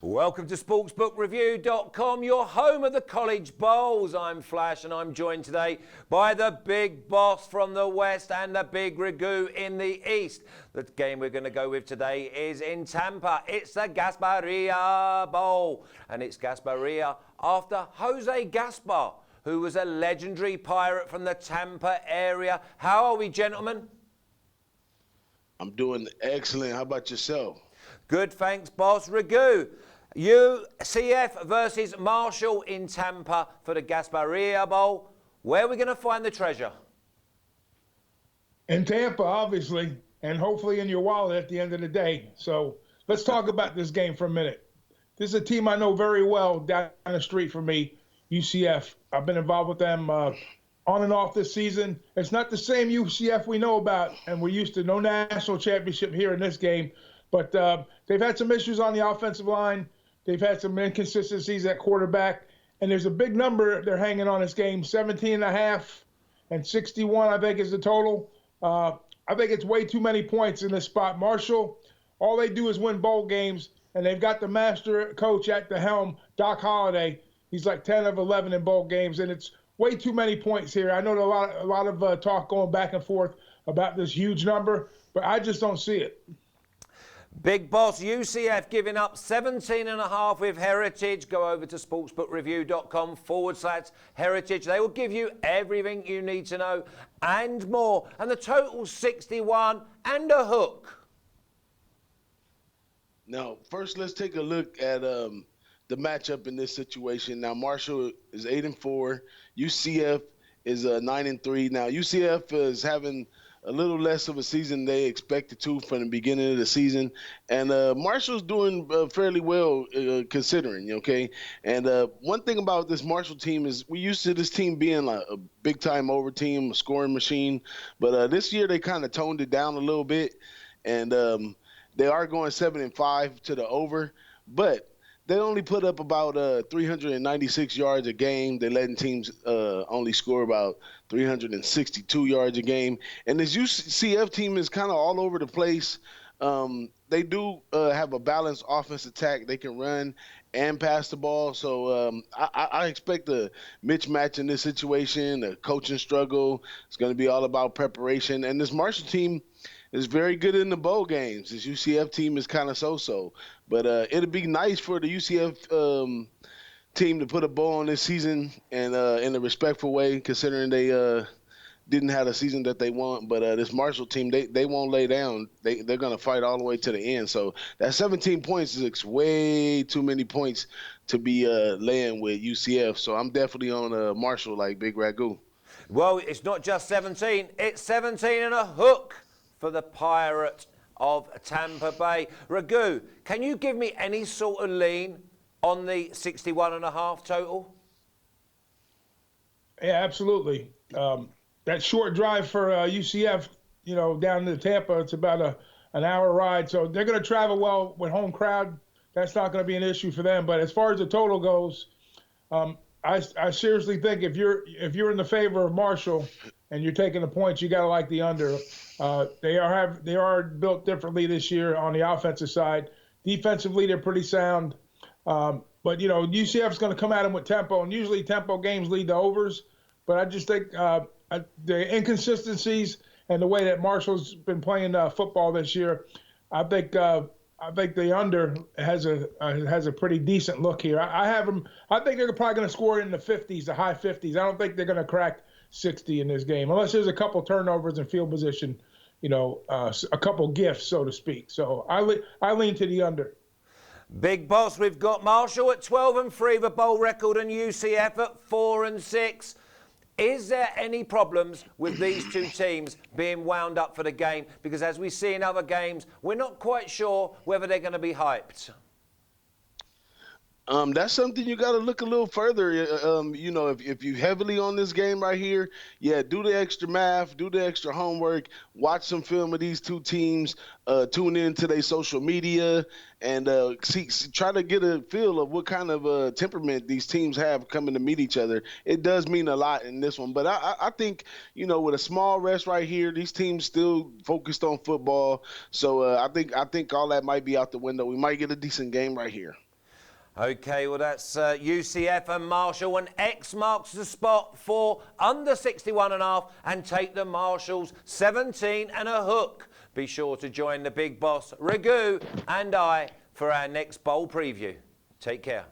Welcome to SportsbookReview.com, your home of the college bowls. I'm Flash and I'm joined today by the big boss from the west and the big Ragoo in the east. The game we're going to go with today is in Tampa. It's the Gasparilla Bowl, and it's Gasparilla after Jose Gaspar, who was a legendary pirate from the Tampa area. How are we, gentlemen? I'm doing excellent. How about yourself? Good, thanks, boss. Ragoo, UCF versus Marshall in Tampa for the Gasparilla Bowl. Where are we going to find the treasure? In Tampa, obviously, and hopefully in your wallet at the end of the day. So let's talk about this game for a minute. This is a team I know very well down the street from me, UCF. I've been involved with them on and off this season. It's not the same UCF we know about, and we're used to no national championship here in this game. But they've had some issues on the offensive line. They've had some inconsistencies at quarterback. And there's a big number they're hanging on this game, 17.5 and 61, I think, is the total. I think it's way too many points in this spot. Marshall, all they do is win bowl games, and they've got the master coach at the helm, Doc Holliday. He's like 10 of 11 in bowl games, and it's way too many points here. I know there's a lot of talk going back and forth about this huge number, but I just don't see it. Big boss, UCF giving up 17.5 with Heritage. Go over to sportsbookreview.com/Heritage. They will give you everything you need to know and more. And the total's 61 and a hook. Now, first, let's take a look at the matchup in this situation. Now, Marshall is 8-4. UCF is 9-3. Now, UCF is having a little less of a season they expected to from the beginning of the season. And Marshall's doing fairly well considering, okay? And one thing about this Marshall team is we used to this team being like a big-time over team, a scoring machine. But this year they kind of toned it down a little bit. And they are going 7-5 to the over. But they only put up about 396 yards a game. They're letting teams only score about 362 yards a game. And this UCF team is kind of all over the place. They do have a balanced offense attack. They can run and pass the ball. So I expect a mismatch in this situation, a coaching struggle. It's going to be all about preparation. And this Marshall team is very good in the bowl games. This UCF team is kind of so-so. But it'd be nice for the UCF team to put a bow on this season and in a respectful way, considering they didn't have a season that they want. But this Marshall team, they won't lay down. They're going to fight all the way to the end. So that 17 points is way too many points to be laying with UCF. So I'm definitely on Marshall like Big Ragoo. Well, it's not just 17. It's 17 and a hook for the Pirate of Tampa Bay. Ragoo, can you give me any sort of lean on the 61.5 total? Yeah, absolutely. That short drive for UCF, down to Tampa, it's about an hour ride. So they're going to travel well with home crowd. That's not going to be an issue for them. But as far as the total goes, I seriously think if you're in the favor of Marshall and you're taking the points, you got to like the under. They are built differently this year on the offensive side. Defensively, they're pretty sound. But UCF is going to come at them with tempo, and usually tempo games lead to overs. But I just think the inconsistencies and the way that Marshall's been playing football this year, I think the under has a pretty decent look here. I have them. I think they're probably going to score in the 50s, the high 50s. I don't think they're going to crack 60 in this game, unless there's a couple turnovers and field position, a couple gifts, so to speak. So I lean to the under. Big boss, we've got Marshall at 12-3, the bowl record, and UCF at 4-6. Is there any problems with these two teams being wound up for the game? Because as we see in other games, we're not quite sure whether they're going to be hyped. That's something you got to look a little further. If you heavily on this game right here, yeah, do the extra math, do the extra homework, watch some film of these two teams, tune into their social media, and try to get a feel of what kind of temperament these teams have coming to meet each other. It does mean a lot in this one, but I think with a small rest right here, these teams still focused on football. So I think all that might be out the window. We might get a decent game right here. Okay, well, that's UCF and Marshall, and X marks the spot for under 61.5 and take the Marshalls 17 and a hook. Be sure to join the big boss, Ragoo, and I for our next bowl preview. Take care.